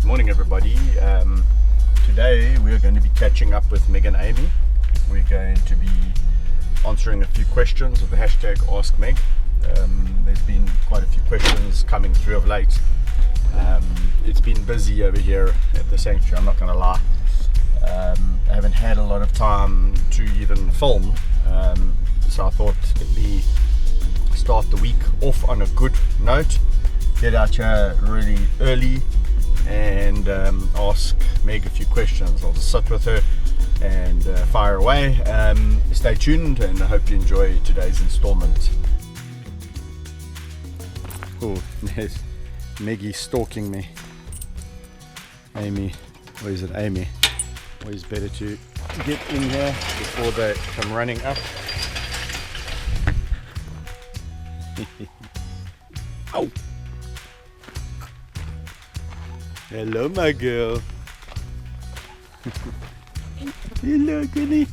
Good morning, everybody. Today we're going to be catching up with Meg and Amy. We're going to be answering a few questions with the hashtag AskMeg. There's been quite a few questions coming through of late. It's been busy over here at the sanctuary, I'm not going to lie. I haven't had a lot of time to even film, so I thought let me start the week off on a good note, get out here really early and ask Meg a few questions. I'll just sit with her and fire away. Stay tuned and I hope you enjoy today's installment. Oh, there's Meggie stalking me. Amy, or is it Amy? Always better to get in here before they come running up. Oh! Hello, my girl. Hello, goodie.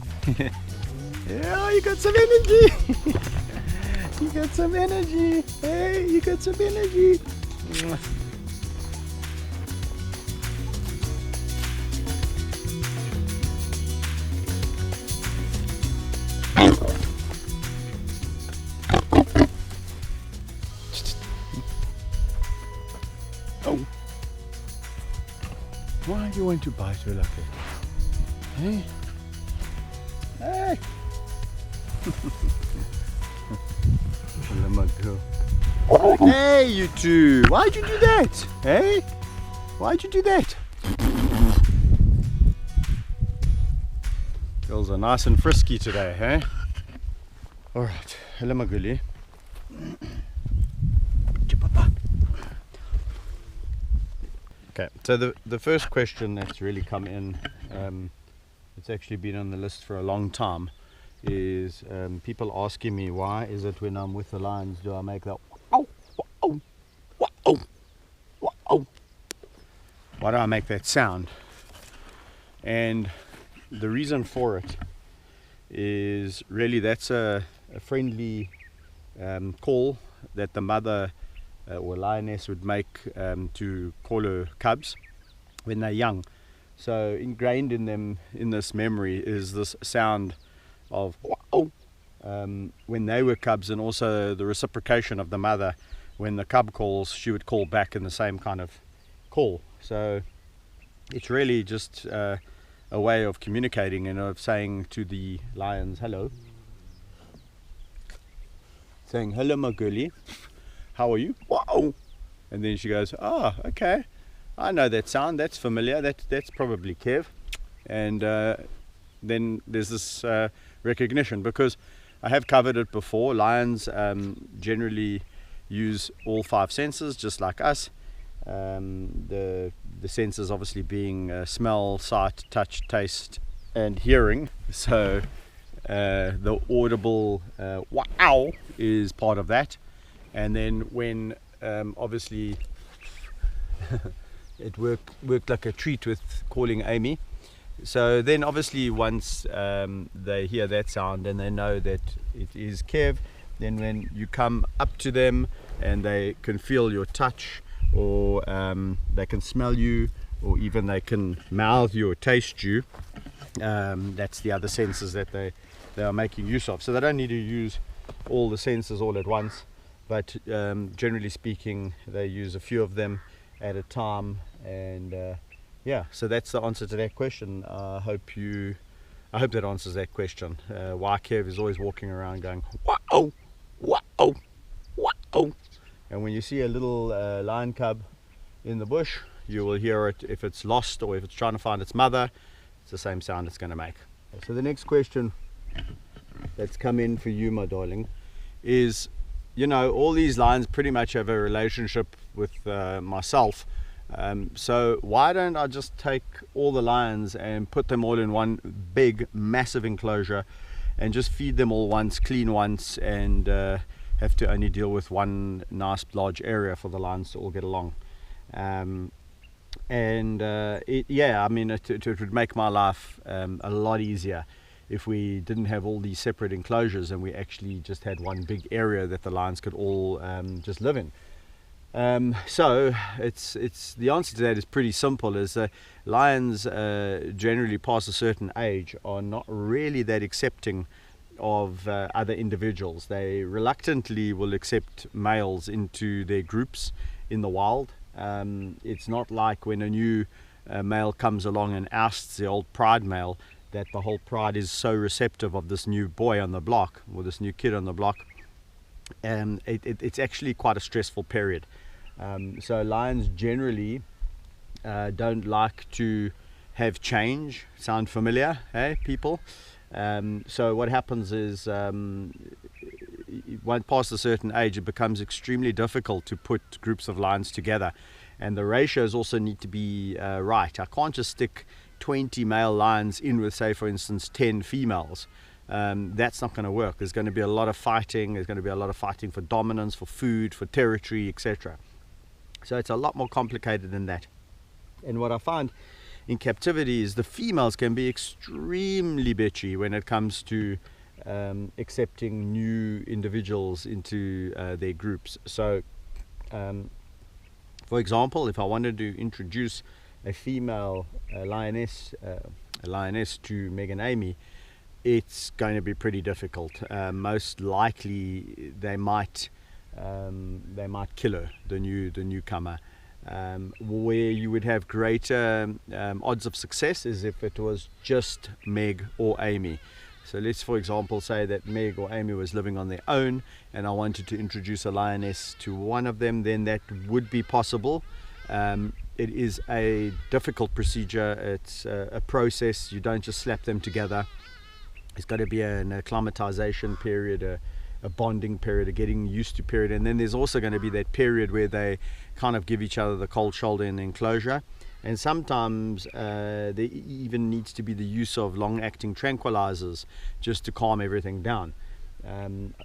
Yeah, you got some energy. You got some energy. Hey, you got some energy. Oh. Why do you want to bite her like that? Hey? Hey! Hello, my girl. Hey, you two! Why'd you do that? Hey? Why'd you do that? Girls are nice and frisky today, hey? Alright, hello, my girlie. Okay, so the first question that's really come in, it's actually been on the list for a long time, is people asking me why is it when I'm with the lions do I make that wow, wow, wow, wow. Why do I make that sound? And the reason for it is really that's a friendly call that the mother or lioness would make to call her cubs when they're young. So ingrained in them, in this memory, is this sound of wow, when they were cubs, and also the reciprocation of the mother. When the cub calls, she would call back in the same kind of call. So it's really just a way of communicating and of saying to the lions, hello. Saying, hello, my girlie. How are you? Wow! And then she goes, oh, okay. I know that sound. That's familiar. That's probably Kev. And then there's this recognition, because I have covered it before. Lions generally use all five senses, just like us. The senses obviously being smell, sight, touch, taste, and hearing. So the audible wow is part of that. And then when obviously it worked like a treat with calling Amy. So then obviously once they hear that sound and they know that it is Kev, then when you come up to them and they can feel your touch, or they can smell you, or even they can mouth you or taste you, that's the other senses that they are making use of. So they don't need to use all the senses all at once. But generally speaking, they use a few of them at a time, and yeah. So that's the answer to that question. I hope that answers that question. Why Kev is always walking around going wow, wow, wow. And when you see a little lion cub in the bush, you will hear it if it's lost or if it's trying to find its mother. It's the same sound it's going to make. So the next question that's come in for you, my darling, is, you know, all these lions pretty much have a relationship with myself. So why don't I just take all the lions and put them all in one big, massive enclosure and just feed them all once, clean once, and have to only deal with one nice large area for the lions to all get along. Yeah, I mean, it would make my life a lot easier if we didn't have all these separate enclosures and we actually just had one big area that the lions could all just live in. So it's the answer to that is pretty simple. Is lions generally past a certain age are not really that accepting of other individuals. They reluctantly will accept males into their groups in the wild. It's not like when a new male comes along and ousts the old pride male, that the whole pride is so receptive of this new boy on the block or this new kid on the block. It's actually quite a stressful period. So lions generally don't like to have change. Sound familiar, hey people? So what happens is once past a certain age, it becomes extremely difficult to put groups of lions together, and the ratios also need to be right. I can't just stick 20 male lions in with, say for instance, 10 females. That's not going to work. There's going to be a lot of fighting. There's going to be a lot of fighting for dominance, for food, for territory, etc. So it's a lot more complicated than that. And what I find in captivity is the females can be extremely bitchy when it comes to accepting new individuals into their groups. So for example, if I wanted to introduce a female lioness to Meg and Amy, it's going to be pretty difficult. Most likely they might kill her, the newcomer. Where you would have greater odds of success is if it was just Meg or Amy. So let's, for example, say that Meg or Amy was living on their own and I wanted to introduce a lioness to one of them, then that would be possible. It is a difficult procedure. It's a process. You don't just slap them together. It's got to be an acclimatization period, a bonding period, a getting used to period, and then there's also going to be that period where they kind of give each other the cold shoulder in the enclosure. And sometimes there even needs to be the use of long-acting tranquilizers just to calm everything down.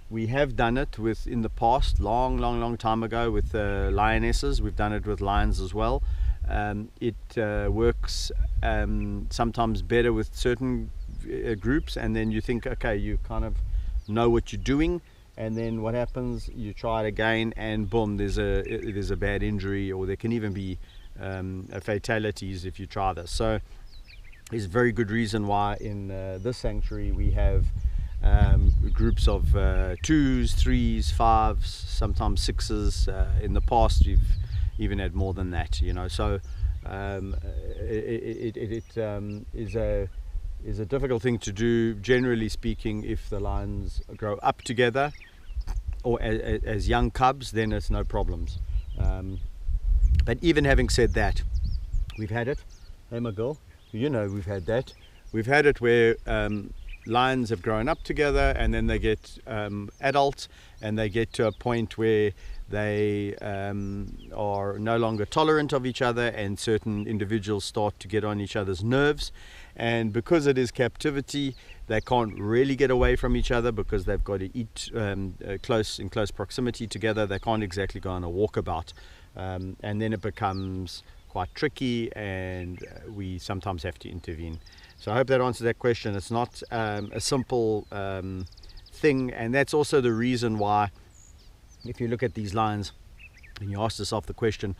We have done it in the past, long time ago, with lionesses. We've done it with lions as well. It works sometimes better with certain groups, and then you think, okay, you kind of know what you're doing, and then what happens, you try it again and boom, there's a bad injury, or there can even be fatalities if you try this. So there's a very good reason why in this sanctuary we have groups of 2s, 3s, 5s, sometimes 6s. In the past we've even had more than that, you know. So it is a difficult thing to do, generally speaking. If the lions grow up together or as young cubs, then it's no problems. But even having said that, we've had it. Hey my girl, you know we've had that. We've had it where lions have grown up together and then they get adult and they get to a point where they are no longer tolerant of each other, and certain individuals start to get on each other's nerves. And because it is captivity, they can't really get away from each other because they've got to eat in close proximity together. They can't exactly go on a walkabout, and then it becomes quite tricky, and we sometimes have to intervene. So I hope that answers that question. It's not a simple thing, and that's also the reason why, if you look at these lions and you ask yourself the question,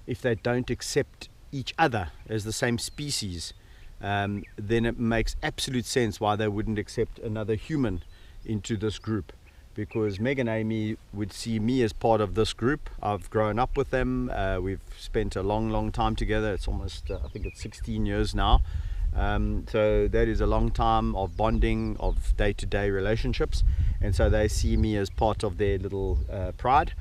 if they don't accept each other as the same species, then it makes absolute sense why they wouldn't accept another human into this group. Because Meg and Amy would see me as part of this group. I've grown up with them. We've spent a long time together. It's almost, I think it's 16 years now. So that is a long time of bonding, of day-to-day relationships, and so they see me as part of their little pride.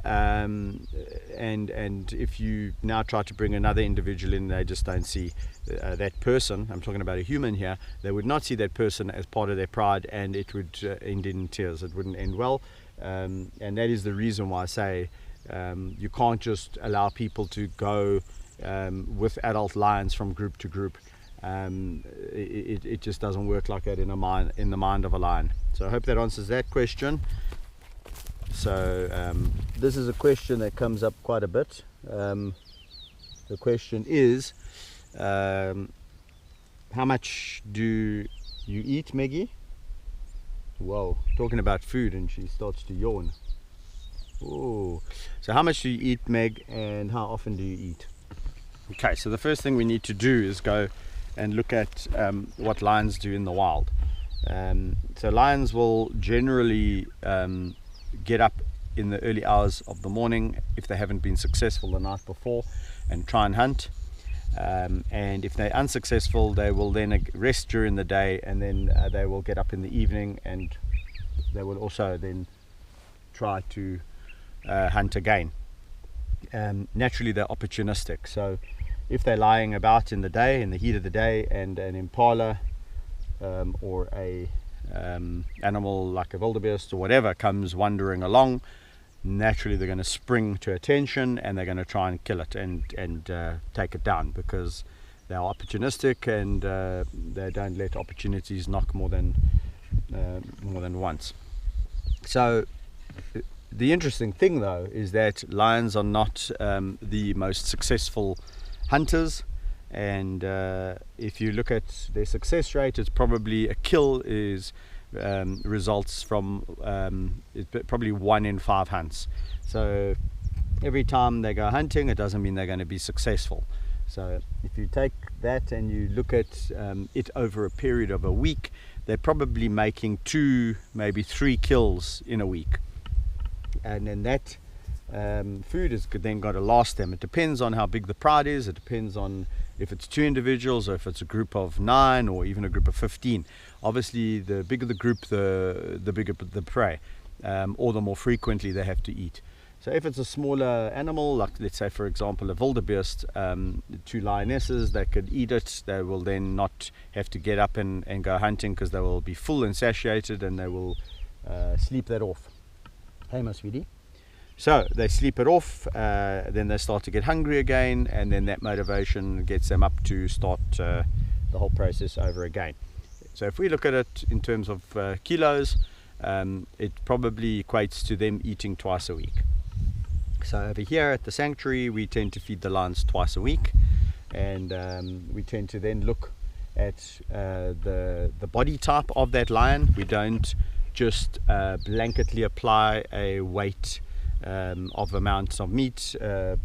And if you now try to bring another individual in, they just don't see that person. I'm talking about a human here. They would not see that person as part of their pride, and it would end in tears. It wouldn't end well, and that is the reason why I say you can't just allow people to go with adult lions from group to group. It just doesn't work like that in the mind of a lion. So I hope that answers that question. So this is a question that comes up quite a bit. The question is, how much do you eat, Meggie? Whoa, talking about food, and she starts to yawn. Ooh. So how much do you eat, Meg, and how often do you eat? Okay, so the first thing we need to do is go and look at what lions do in the wild. So lions will generally get up in the early hours of the morning if they haven't been successful the night before and try and hunt. And if they're unsuccessful, they will then rest during the day, and then they will get up in the evening, and they will also then try to hunt again. Naturally, they're opportunistic, so if they're lying about in the day, in the heat of the day, and an impala or a animal like a wildebeest or whatever comes wandering along, naturally they're going to spring to attention, and they're going to try and kill it and take it down, because they are opportunistic, and they don't let opportunities knock more than once. So the interesting thing, though, is that lions are not the most successful hunters, and if you look at their success rate, it's probably a kill is results from probably 1 in 5 hunts. So every time they go hunting, it doesn't mean they're going to be successful. So if you take that and you look at it over a period of a week, they're probably making 2, maybe 3 kills in a week, and then that food is then got to last them. It depends on how big the pride is. It depends on if it's 2 individuals or if it's a group of 9 or even a group of 15. Obviously, the bigger the group, the bigger the prey, or the more frequently they have to eat. So if it's a smaller animal, like let's say for example a wildebeest, 2 lionesses, they could eat it. They will then not have to get up and go hunting, because they will be full and satiated, and they will sleep that off. Hey, my sweetie. So they sleep it off, then they start to get hungry again, and then that motivation gets them up to start the whole process over again. So if we look at it in terms of kilos, it probably equates to them eating twice a week. So over here at the sanctuary, we tend to feed the lions twice a week, and we tend to then look at the body type of that lion. We don't just blanketly apply a weight of amounts of meat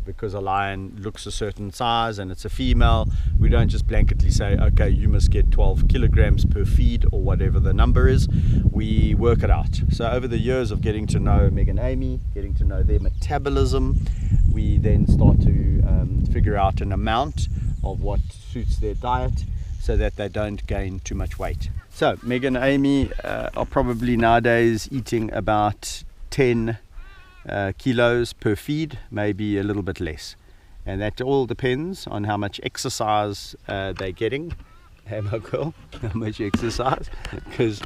because a lion looks a certain size and it's a female. We don't just blanketly say, okay, you must get 12 kilograms per feed or whatever the number is. We work it out. So over the years of getting to know Meg and Amy, getting to know their metabolism, we then start to figure out an amount of what suits their diet, so that they don't gain too much weight. So Meg and Amy are probably nowadays eating about 10 kilos per feed, maybe a little bit less, and that all depends on how much exercise they're getting. Hey, my girl, how much exercise? Because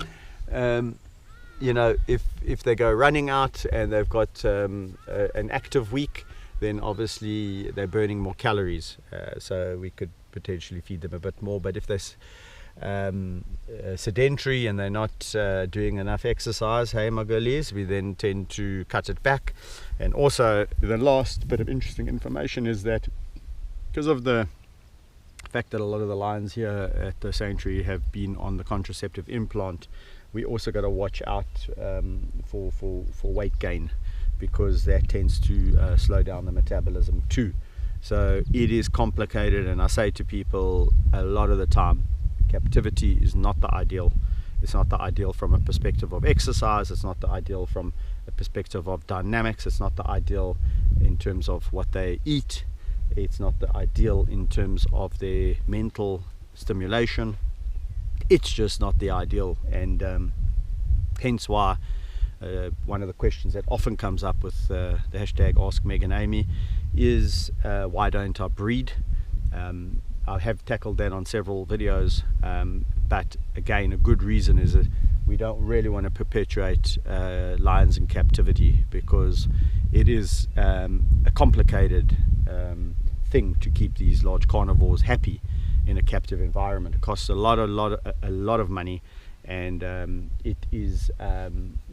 you know, if they go running out and they've got an active week, then obviously they're burning more calories, so we could potentially feed them a bit more. But if they're sedentary and they're not doing enough exercise, hey my girlies, we then tend to cut it back. And also the last bit of interesting information is that because of the fact that a lot of the lions here at the sanctuary have been on the contraceptive implant, we also got to watch out for weight gain, because that tends to slow down the metabolism too. So it is complicated, and I say to people a lot of the time, captivity is not the ideal. It's not the ideal from a perspective of exercise. It's not the ideal from a perspective of dynamics. It's not the ideal in terms of what they eat. It's not the ideal in terms of their mental stimulation. It's just not the ideal, and hence why one of the questions that often comes up with the hashtag Ask Meg and Amy is why don't I breed? I have tackled that on several videos, but again, a good reason is that we don't really want to perpetuate lions in captivity, because it is a complicated thing to keep these large carnivores happy in a captive environment. It costs a lot of money, and it is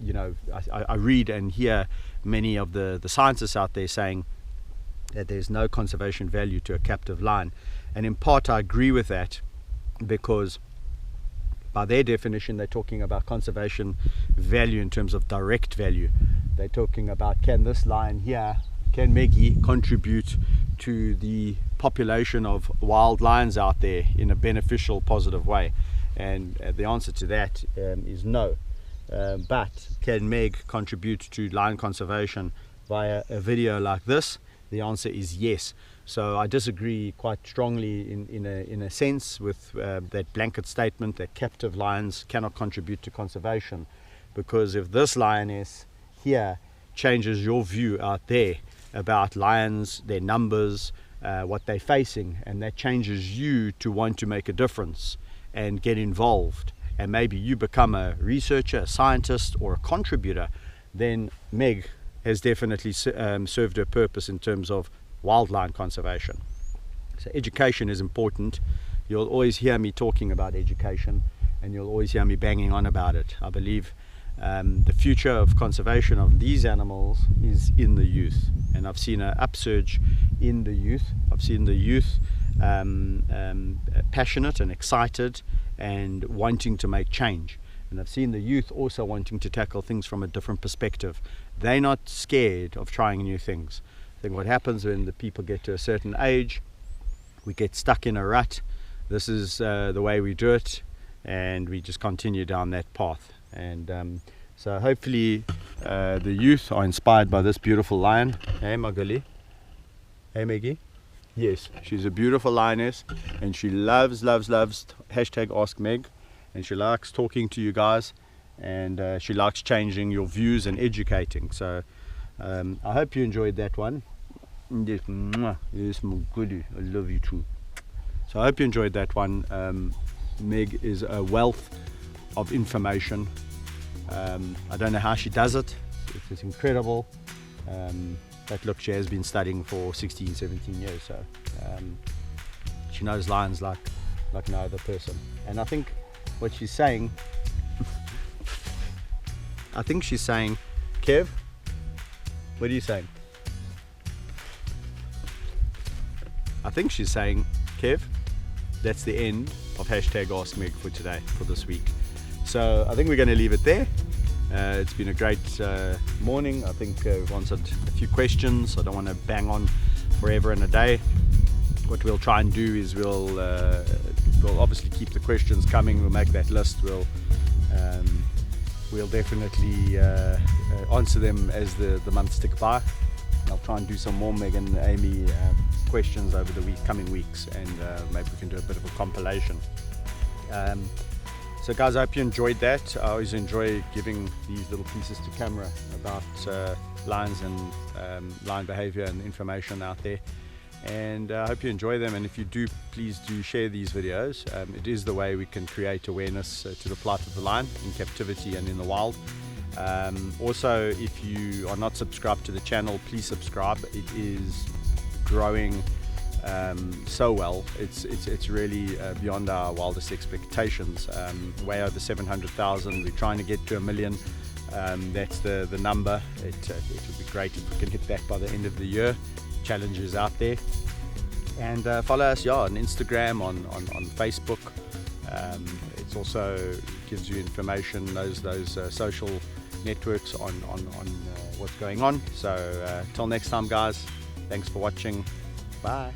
you know, I read and hear many of the scientists out there saying that there's no conservation value to a captive lion, and in part I agree with that, because by their definition they're talking about conservation value in terms of direct value. they're talking about, can this lion here, can Meggie contribute to the population of wild lions out there in a beneficial, positive way? And the answer to that is no. But can Meg contribute to lion conservation via a video like this? The answer is yes. So I disagree quite strongly in a sense with that blanket statement that captive lions cannot contribute to conservation, because if this lioness here changes your view out there about lions, their numbers, what they're facing, and that changes you to want to make a difference and get involved, and maybe you become a researcher, a scientist, or a contributor, then Meg has definitely served her purpose in terms of wild lion conservation. So education is important. You'll always hear me talking about education, and you'll always hear me banging on about it. I believe the future of conservation of these animals is in the youth, and I've seen an upsurge in the youth. I've seen the youth passionate and excited and wanting to make change, and I've seen the youth also wanting to tackle things from a different perspective. They're not scared of trying new things. I think what happens when the people get to a certain age, we get stuck in a rut. This is the way we do it, and we just continue down that path. And so hopefully the youth are inspired by this beautiful lion. Hey Magali, hey Maggie. Yes, she's a beautiful lioness, and she loves hashtag Ask Meg, and she likes talking to you guys, and she likes changing your views and educating. So I hope you enjoyed that one. Yes, yes, my goodie, I love you too. So I hope you enjoyed that one. Meg is a wealth of information. I don't know how she does it. It's incredible. But look, she has been studying for 16, 17 years, so she knows lions like no other person. And I think what she's saying, Kev, what are you saying? I think she's saying, Kev, that's the end of hashtag Ask Meg for today, for this week. So I think we're going to leave it there. It's been a great morning. I think we've answered a few questions. I don't want to bang on forever and a day. What we'll try and do is we'll obviously keep the questions coming. We'll make that list. We'll definitely answer them as the months tick by. I'll try and do some more Meg and Amy questions over the coming weeks, and maybe we can do a bit of a compilation. So guys, I hope you enjoyed that. I always enjoy giving these little pieces to camera about lions and lion behavior and information out there. And I hope you enjoy them, and if you do, please do share these videos. It is the way we can create awareness to the plight of the lion in captivity and in the wild. Also, if you are not subscribed to the channel, please subscribe. It is growing so well. It's really beyond our wildest expectations. Way over 700,000. We're trying to get to 1 million. That's the number. It would be great if we can hit that by the end of the year. Challenges out there. And follow us on Instagram, on Facebook. It also gives you information, those social networks on what's going on. So till next time guys, thanks for watching. Bye.